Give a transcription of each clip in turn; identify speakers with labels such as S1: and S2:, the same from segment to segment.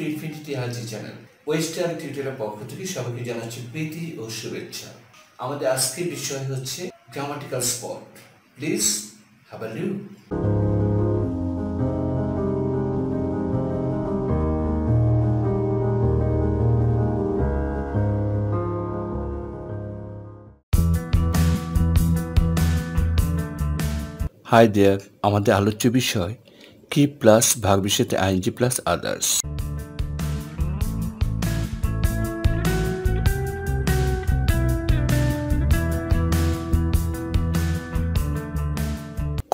S1: To infinity আহজি channel oyster টিউটোরিয়ালের পক্ষ থেকে সবাইকে জানাচ্ছি প্রীতি ও শুভেচ্ছা। আমাদের আজকের বিষয় হচ্ছে grammatical spot. Please have a look. Hi there, আমাদের আলোচ্য বিষয় কি প্লাস ভার্বের সাথে আইএনজি প্লাস আদার্স।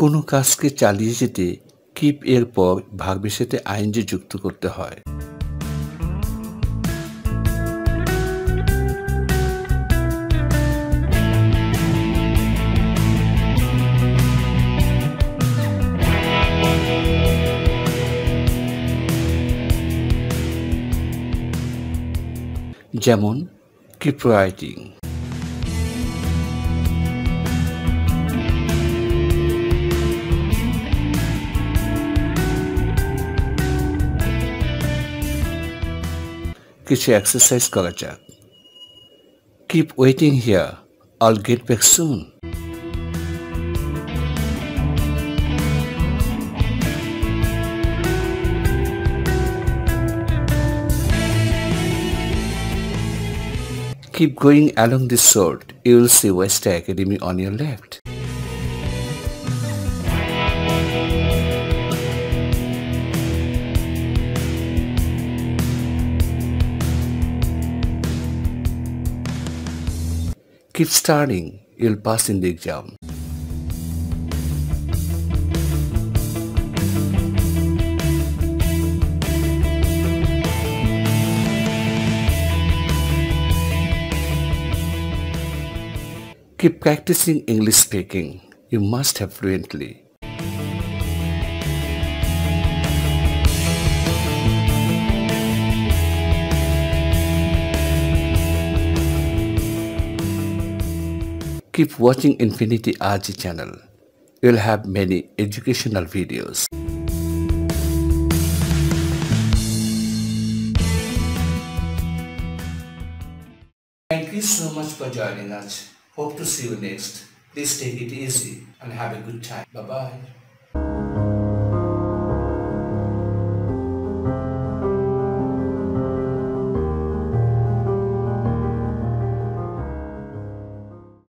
S1: কোনো কাজকে চালিয়ে যেতে কিপ এর পর ভার্বের সাথে আইএনজি যুক্ত করতে হয়। যেমন কিপ রাইটিং, কিছু এক্সারসাইজ করা যাক। কিপ ওয়েটিং হিয়ার, আইল get back soon. Keep going along this road, you will see Oyster Academy on your left. Keep studying, you'll pass in the exam. Keep practicing English speaking. You must have fluently. Keep watching Infinity Ahzee channel. You'll have many educational videos. Thank you so much for joining us. Hope to see you next. Please take it easy and have a good time. Bye-bye.